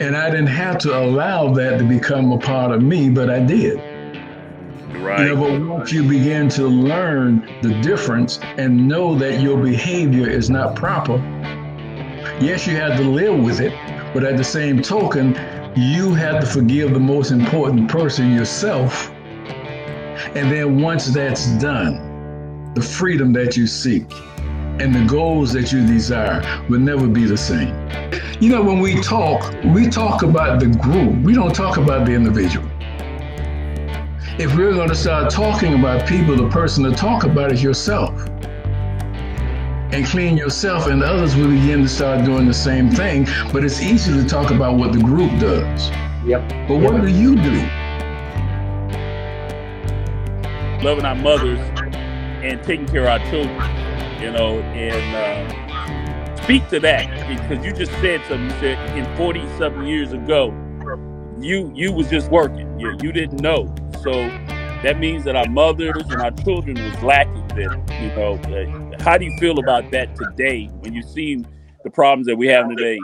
And I didn't have to allow that to become a part of me, but I did. Right. But once you begin to learn the difference and know that your behavior is not proper, yes, you have to live with it, but at the same token, you have to forgive the most important person, yourself. And then once that's done, the freedom that you seek and the goals that you desire will never be the same. When we talk about the group, we don't talk about the individual. If we're going to start talking about people, the person to talk about is yourself. And clean yourself, and others will begin to start doing the same thing. But it's easy to talk about what the group does. Yep. But what do you do? Loving our mothers and taking care of our children, and speak to that, because you just said something. You said in 47 years ago, you was just working. You didn't know. So that means that our mothers and our children was lacking then. How do you feel about that today when you see the problems that we have today?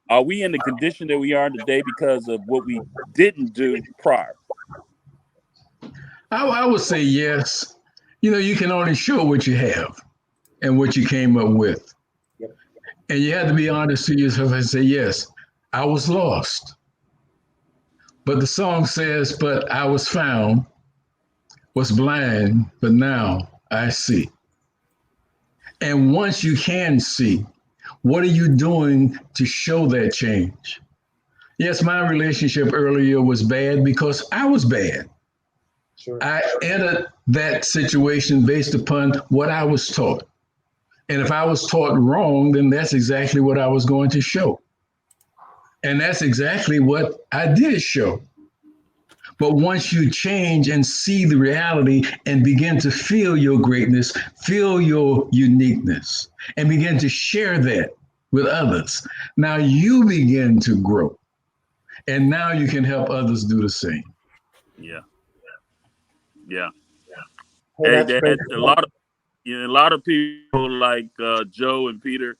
Are we in the condition that we are today because of what we didn't do prior? I would say yes. You can only show what you have and what you came up with. Yep. And you have to be honest to yourself and say, yes, I was lost. But the song says, but I was found, was blind, but now I see. And once you can see, what are you doing to show that change? Yes, my relationship earlier was bad because I was bad. Sure. I entered that situation based upon what I was taught. And if I was taught wrong, then that's exactly what I was going to show. And that's exactly what I did show. But once you change and see the reality and begin to feel your greatness, feel your uniqueness, and begin to share that with others, now you begin to grow. And now you can help others do the same. Yeah. Yeah. Well, Hey, that's that great. a lot of people like Joe and Peter,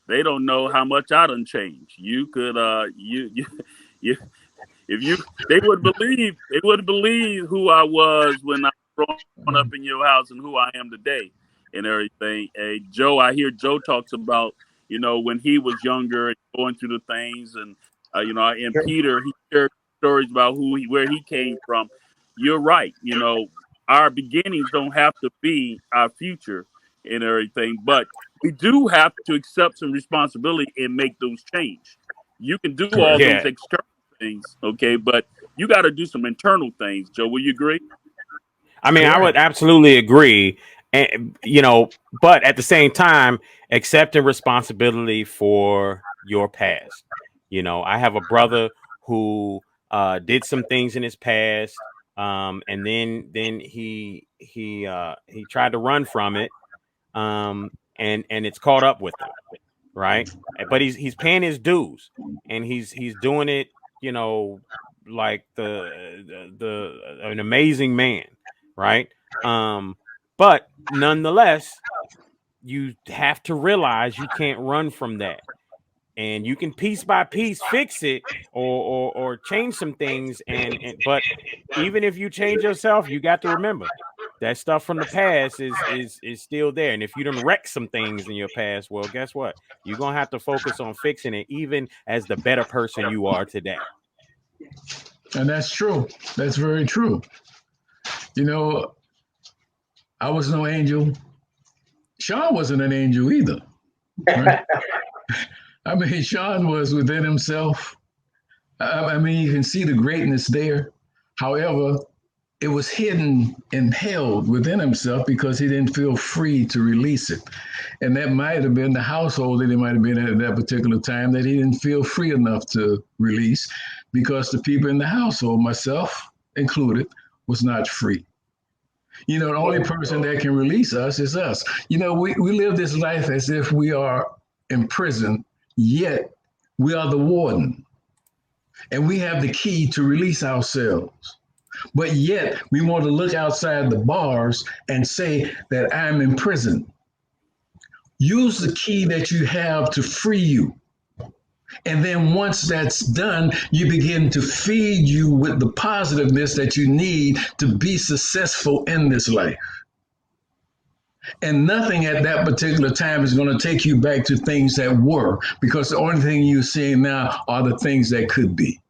they don't know how much I done changed. You could you if you they wouldn't believe who I was when I was growing up in your house and who I am today and everything. Hey, Joe, I hear Joe talks about, when he was younger and going through the things, and and Sure. Peter, he shared stories about where he came from. You're right. Our beginnings don't have to be our future and everything, but we do have to accept some responsibility and make those change. You can do all Correct. those Yeah. external things, okay, but you got to do some internal things. Joe, will you agree? I mean, I would Correct. absolutely agree. And, but at the same time, accepting responsibility for your past. I have a brother who did some things in his past. And then he tried to run from it. And it's caught up with him. Right. But he's paying his dues, and he's doing it, like the an amazing man. Right. But nonetheless, you have to realize you can't run from that. And you can piece by piece fix it, or change some things. But even if you change yourself, you got to remember that stuff from the past is still there. And if you done wreck some things in your past, well, guess what? You're gonna have to focus on fixing it, even as the better person you are today. And that's true. That's very true. You know, I was no angel. Sean wasn't an angel either. Right? I mean, Sean was within himself. I mean, you can see the greatness there. However, it was hidden and held within himself because he didn't feel free to release it. And that might have been the household that he might have been in at that particular time that he didn't feel free enough to release because the people in the household, myself included, was not free. The only person that can release us is us. We live this life as if we are in prison, yet we are the warden. And we have the key to release ourselves. But yet we want to look outside the bars and say that I'm in prison. Use the key that you have to free you. And then once that's done, you begin to feed you with the positiveness that you need to be successful in this life. And nothing at that particular time is going to take you back to things that were, because the only thing you're seeing now are the things that could be.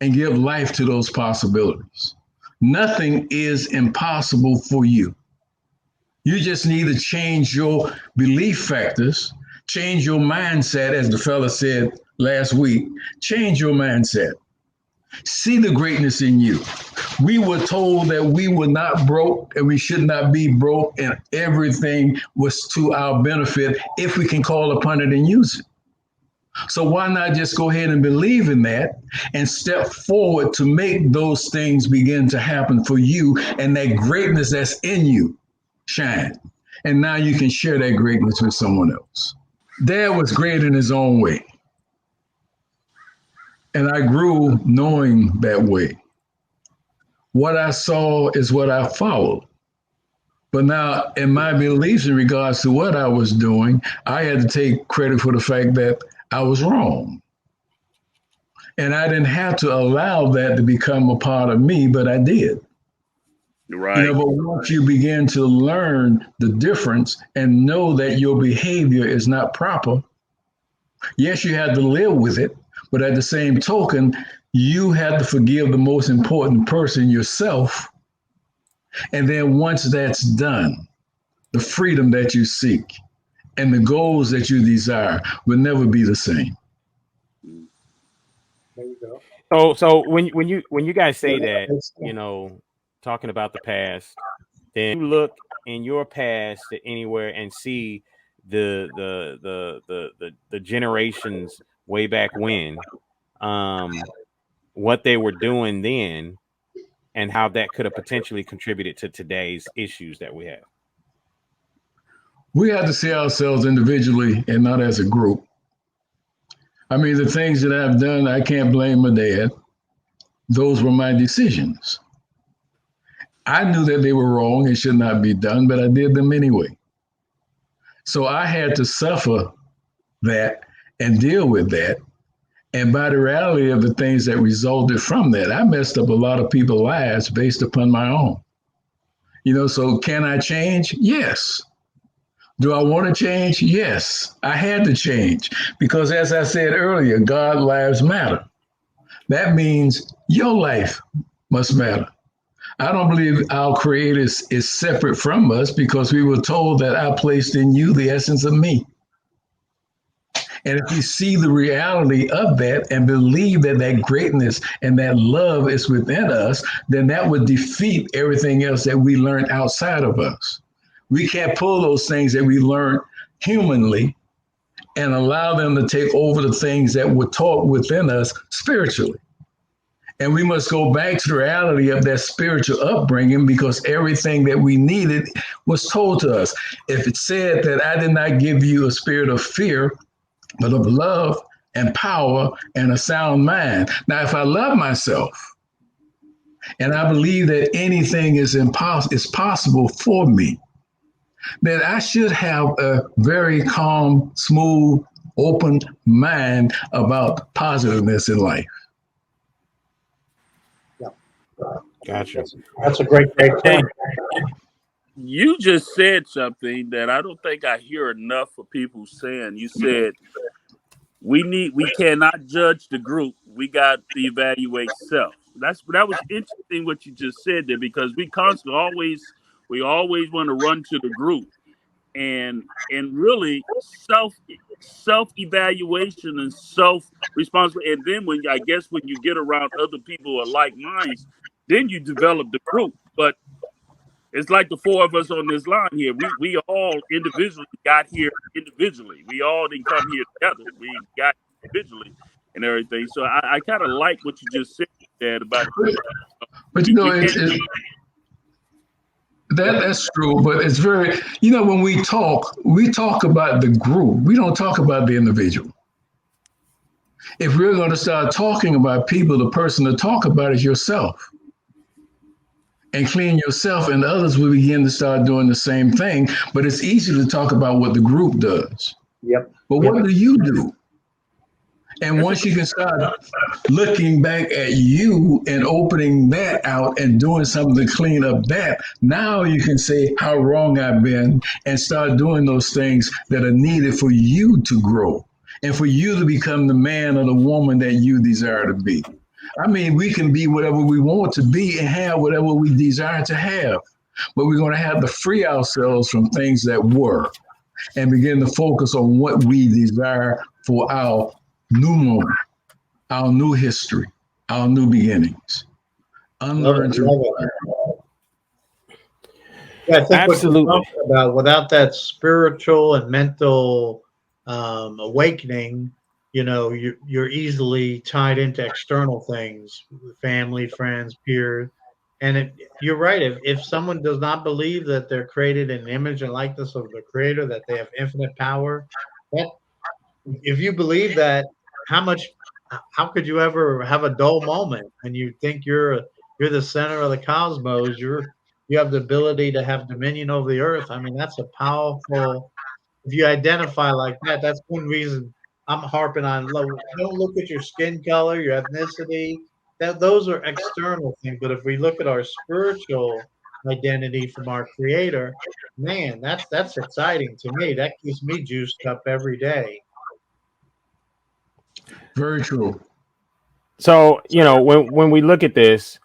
And give life to those possibilities. Nothing is impossible for you. You just need to change your belief factors, change your mindset, as the fella said last week. Change your mindset. See the greatness in you. We were told that we were not broke and we should not be broke, and everything was to our benefit if we can call upon it and use it. So why not just go ahead and believe in that and step forward to make those things begin to happen for you, and that greatness that's in you shine. And now you can share that greatness with someone else. Dad was great in his own way. And I grew knowing that way. What I saw is what I followed. But now, in my beliefs in regards to what I was doing, I had to take credit for the fact that I was wrong. And I didn't have to allow that to become a part of me, but I did. Right. But once you begin to learn the difference and know that your behavior is not proper, yes, you have to live with it, but at the same token, you have to forgive the most important person, yourself. And then once that's done, the freedom that you seek and the goals that you desire will never be the same. There you go. So when you guys say that, talking about the past, then you look in your past to anywhere and see the generations way back when, what they were doing then, and how that could have potentially contributed to today's issues that we have. We have to see ourselves individually and not as a group. I mean, the things that I've done, I can't blame my dad. Those were my decisions. I knew that they were wrong and should not be done, but I did them anyway. So I had to suffer that and deal with that. And by the reality of the things that resulted from that, I messed up a lot of people's lives based upon my own. So can I change? Yes. Do I want to change? Yes. I had to change because, as I said earlier, God's lives matter. That means your life must matter. I don't believe our Creator is separate from us, because we were told that I placed in you the essence of me. And if you see the reality of that and believe that that greatness and that love is within us, then that would defeat everything else that we learned outside of us. We can't pull those things that we learned humanly and allow them to take over the things that were taught within us spiritually. And we must go back to the reality of that spiritual upbringing, because everything that we needed was told to us. If it said that I did not give you a spirit of fear, but of love and power and a sound mind. Now, if I love myself and I believe that anything is possible for me, then I should have a very calm, smooth, open mind about positiveness in life. Gotcha. That's a great point. You just said something that I don't think I hear enough of people saying. You said we cannot judge the group. We got to evaluate self. That was interesting what you just said there, because we always want to run to the group, and really self evaluation and self responsibility. And then when you get around other people who are like minds, then you develop the group. But it's like the four of us on this line here. We all individually got here individually. We all didn't come here together. We got individually and everything. So I kind of like what you just said, Dad, about. But that's true. But it's very, when we talk about the group. We don't talk about the individual. If we're going to start talking about people, the person to talk about is yourself. And clean yourself, and others will begin to start doing the same thing. But it's easy to talk about what the group does. Yep. But what do you do? And once you can start looking back at you and opening that out and doing something to clean up that, now you can say how wrong I've been and start doing those things that are needed for you to grow and for you to become the man or the woman that you desire to be. I mean, we can be whatever we want to be and have whatever we desire to have, but we're going to have to free ourselves from things that were and begin to focus on what we desire for our new moment, our new history, our new beginnings. Unlearn to. Love it. Yeah, I think Absolutely. what you're talking about, without that spiritual and mental awakening, you're easily tied into external things, family, friends, peers. And you're right. If someone does not believe that they're created in the image and likeness of the Creator, that they have infinite power, that if you believe that, how could you ever have a dull moment and you think you're the center of the cosmos? You have the ability to have dominion over the earth. I mean, that's a powerful. If you identify like that, that's one reason I'm harping on. Don't look at your skin color, your ethnicity. Those are external things. But if we look at our spiritual identity from our Creator, man, that's exciting to me. That keeps me juiced up every day. Very true. So, when we look at this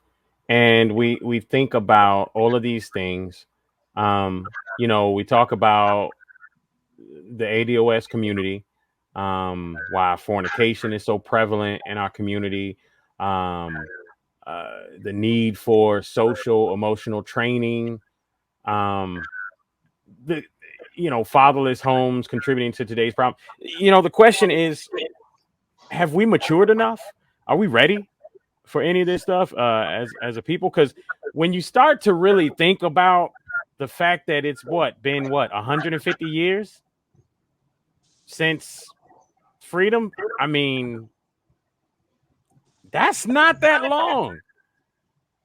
and we think about all of these things, we talk about the ADOS community, why fornication is so prevalent in our community, the need for social emotional training, the fatherless homes contributing to today's problem. The question is, have we matured enough? Are we ready for any of this stuff as a people? Because when you start to really think about the fact that it's been 150 years since freedom, I mean, that's not that long.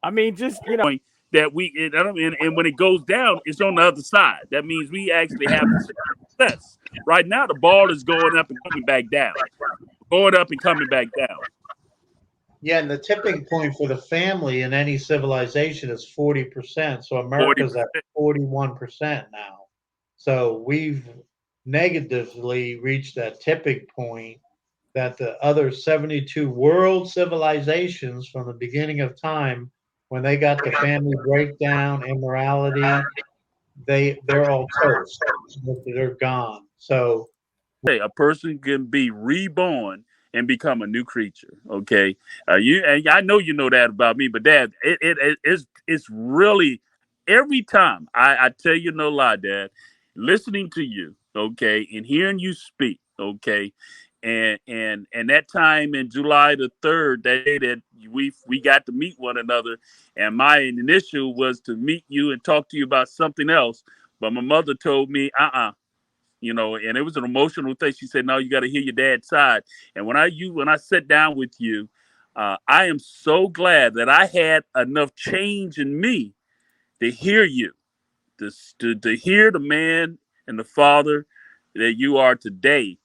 I mean, just that and when it goes down, it's on the other side. That means we actually have success. Right now, the ball is going up and coming back down, going up and coming back down. Yeah, and the tipping point for the family in any civilization is 40%. So America's 40%. At 41% now. So we've negatively reached that tipping point that the other 72 world civilizations from the beginning of time, when they got the family breakdown, immorality, they're all toast. They're gone. So a person can be reborn and become a new creature. Okay, I know you know that about me, but Dad, it's really every time I tell you no lie, Dad, listening to you, okay, and hearing you speak, okay, and that time in July the 3rd, that day that we got to meet one another, and my initial was to meet you and talk to you about something else, but my mother told me, and it was an emotional thing. She said, "No, you got to hear your dad's side." And when I sat down with you, I am so glad that I had enough change in me to hear you, to hear the man and the father that you are today.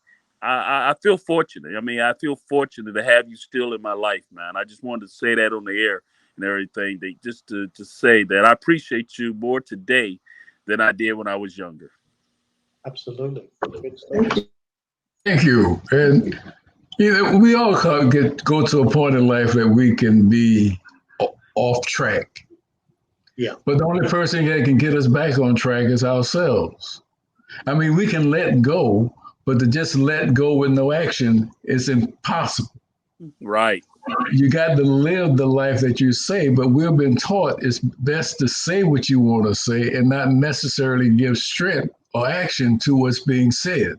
I feel fortunate. I mean, I feel fortunate to have you still in my life, man. I just wanted to say that on the air and everything. Just to say that I appreciate you more today than I did when I was younger. Absolutely. Thank you. And we all go to a point in life that we can be off track. Yeah. But the only person that can get us back on track is ourselves. I mean, we can let go, but to just let go with no action is impossible. Right. You got to live the life that you say, but we've been taught it's best to say what you want to say and not necessarily give strength or action to what's being said.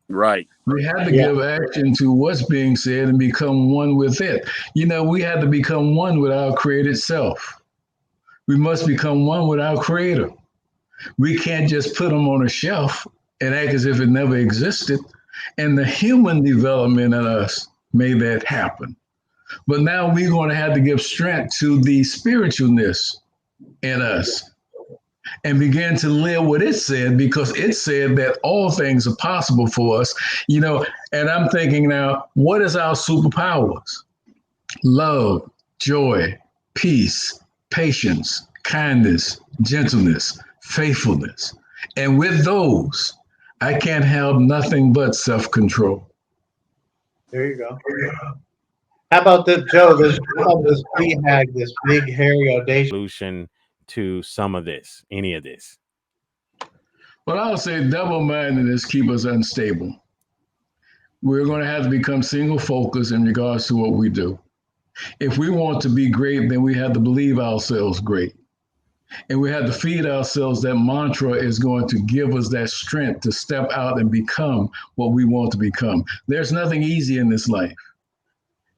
Right. We had to give action to what's being said and become one with it. We had to become one with our created self. We must become one with our creator. We can't just put them on a shelf and act as if it never existed. And the human development in us made that happen. But now we're going to have to give strength to the spiritualness in us. and begin to live what it said, because it said that all things are possible for us, and I'm thinking now, what is our superpowers? Love, joy, peace, patience, kindness, gentleness, faithfulness. And with those, I can't have nothing but self-control. There you go. How about this, Joe? How about this BHAG, this big, hairy, audacious Solution to some of this, any of this? Well, I'll say double-mindedness keep us unstable. We're going to have to become single focused in regards to what we do. If we want to be great, then we have to believe ourselves great. And we have to feed ourselves that mantra is going to give us that strength to step out and become what we want to become. There's nothing easy in this life.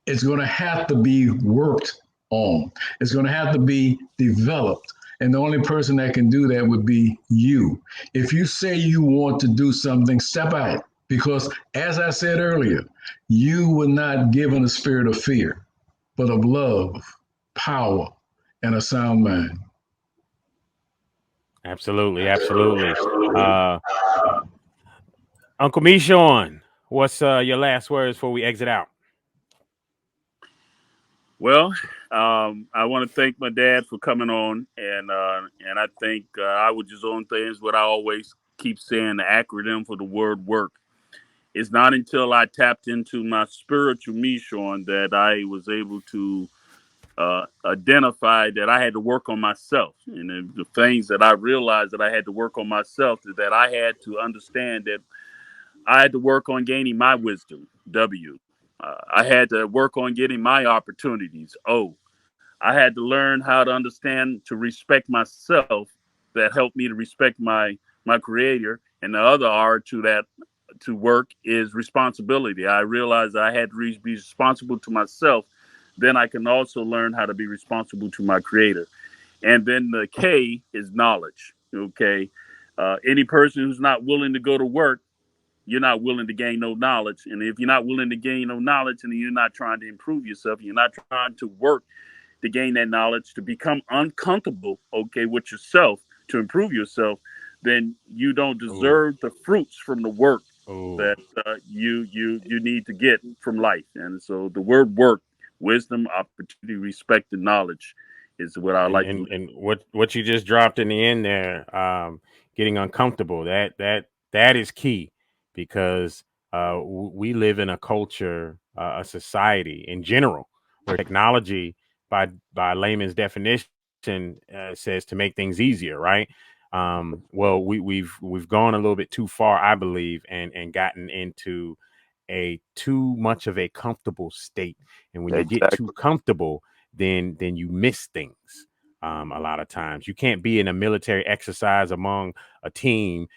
It's going to have to be worked on. It's going to have to be developed. And the only person that can do that would be you. If you say you want to do something, step out. Because as I said earlier, you were not given a spirit of fear, but of love, power, and a sound mind. Absolutely, absolutely. Uncle MeShorn, what's your last words before we exit out? Well, I want to thank my dad for coming on, and I think I would just on things what I always keep saying, the acronym for the word work. It's not until I tapped into my spiritual MeShorn that I was able to identify that I had to work on myself. And the things that I realized that I had to work on myself is that I had to understand that I had to work on gaining my wisdom, W. I had to work on getting my opportunities, O. I had to learn how to understand to respect myself. That helped me to respect my creator. And the other R to that to work is responsibility. I realized I had to be responsible to myself. Then I can also learn how to be responsible to my creator. And then the K is knowledge. Okay. Any person who's not willing to go to work, you're not willing to gain no knowledge. And if you're not willing to gain no knowledge and you're not trying to improve yourself, you're not trying to work to gain that knowledge, to become uncomfortable, okay, with yourself, to improve yourself, then you don't deserve the fruits from the work that you need to get from life. And so the word work, wisdom, opportunity, respect, and knowledge is what I like. And what you just dropped in the end there, getting uncomfortable. That is key, because we live in a culture, a society in general, where technology, by layman's definition, says to make things easier, right? Well, we've gone a little bit too far, I believe, and gotten into a too much of a comfortable state. And when you get too comfortable, then you miss things. A lot of times you can't be in a military exercise among a team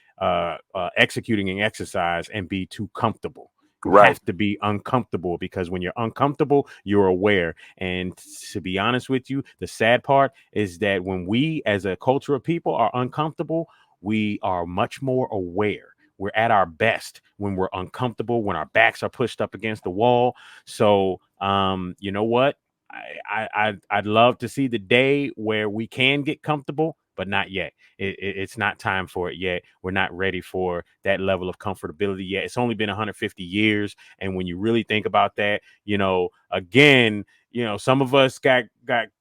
executing an exercise and be too comfortable. You have to be uncomfortable, because when you're uncomfortable, you're aware. And to be honest with you, the sad part is that when we as a culture of people are uncomfortable, we are much more aware. We're at our best when we're uncomfortable, when our backs are pushed up against the wall. So, you know what? I'd love to see the day where we can get comfortable, but not yet. It's not time for it yet. We're not ready for that level of comfortability yet. It's only been 150 years. And when you really think about that, again, some of us got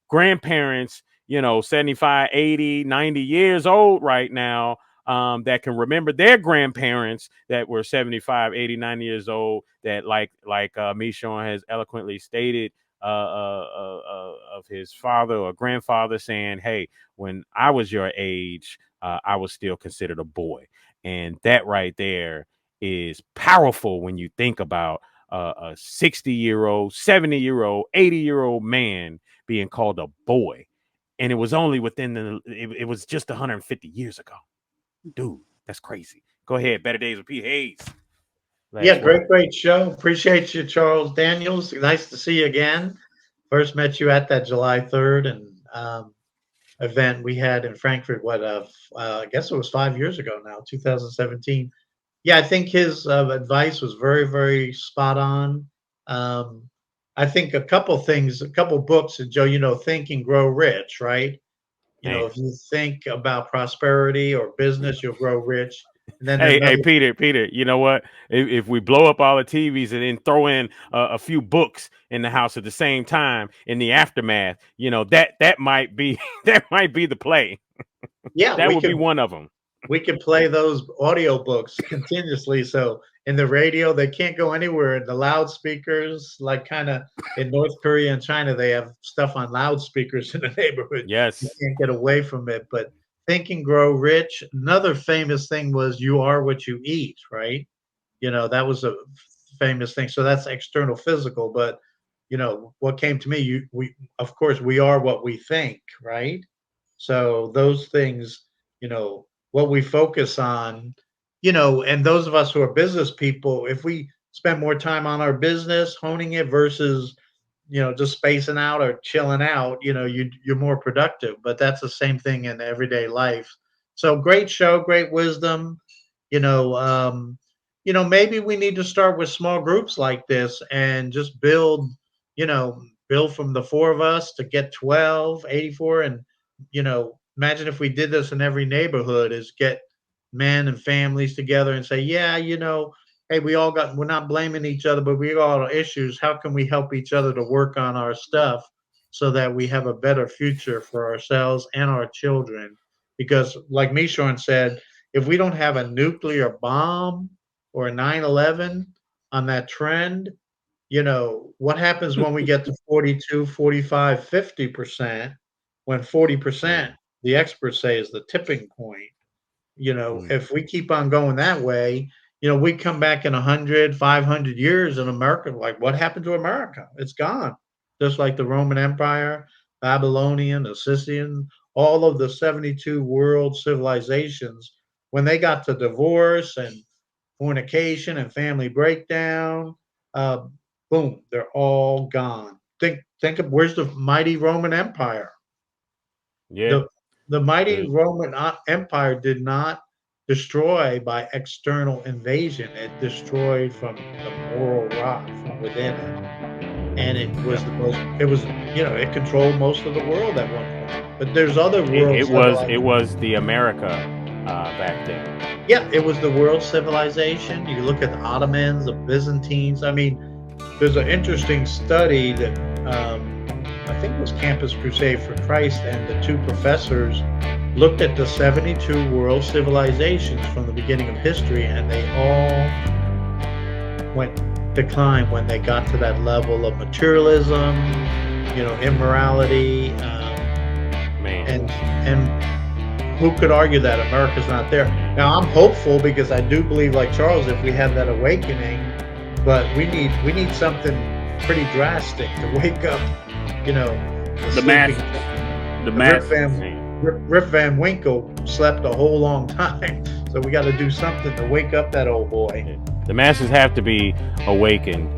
grandparents, 75, 80, 90 years old right now, that can remember their grandparents that were 75, 80, 90 years old, that like MeShorn has eloquently stated, of his father or grandfather saying, hey, when I was your age, I was still considered a boy. And that right there is powerful when you think about a 60-year-old, 70-year-old, 80-year-old man being called a boy. And it was only within it was just 150 years ago. Dude, that's crazy. Go ahead. Better Days with Pete Hayes. Yeah, great show. Appreciate you, Charles Daniels. Nice to see you again. First met you at that July 3rd and event we had in Frankfurt. I guess it was 5 years ago now, 2017. Yeah, I think his advice was very, very spot on. I think a couple books, and Joe, Think and Grow Rich, right? You know, Man. if you think about prosperity or business, you'll grow rich. And then Hey, another, Peter, you know what? If we blow up all the TVs and then throw in a few books in the house at the same time in the aftermath, you know, that might be that might be the play. yeah, That would be one of them. we can play those audiobooks continuously. So in the radio, they can't go anywhere. The loudspeakers, like kind of in North Korea and China, they have stuff on loudspeakers in the neighborhood. You Yes. can't get away from it. But Think and Grow Rich. Another famous thing was you are what you eat, right? You know, that was a famous thing. So that's external physical. But you know, what came to me, we of course we are what we think, right? So those things, you know, what we focus on, you know, and those of us who are business people, if we spend more time on our business, honing it versus, you know, just spacing out or chilling out, you know, you're more productive. But that's the same thing in everyday life. So great show, great wisdom. You know, maybe we need to start with small groups like this and just build, build from the four of us to get 12, 84, and imagine if we did this in every neighborhood is get men and families together and say, yeah, hey, we're not blaming each other, but we all have issues. How can we help each other to work on our stuff so that we have a better future for ourselves and our children? Because like MeShorn said, if we don't have a nuclear bomb or a 9/11 on that trend, what happens when we get to 42, 45, 50%, when 40%, Mm, the experts say, is the tipping point? mm. If we keep on going that way, we come back in 100, 500 years in America, like what happened to America? It's gone. Just like the Roman Empire, Babylonian, Assyrian, all of the 72 world civilizations, when they got to divorce and fornication and family breakdown, uh, boom, they're all gone. Think of where's the mighty Roman Empire? Yeah. The mighty The- Roman Empire did not destroy by external invasion. It destroyed from the moral rot from within it. And it was yeah. the most, it was, it controlled most of the world at one point. But there's other world It civilizations. was the America back then. Yeah, it was the world civilization. You look at the Ottomans, the Byzantines. I mean, there's an interesting study that I think it was Campus Crusade for Christ, and the two professors looked at the 72 world civilizations from the beginning of history, and they all went decline when they got to that level of materialism, immorality, Man. and who could argue that America's not there? Now I'm hopeful because I do believe, like Charles, if we have that awakening, but we need something pretty drastic to wake up, The mass. The mass. Rip Van Winkle slept a whole long time, so we got to do something to wake up that old boy. The masses have to be awakened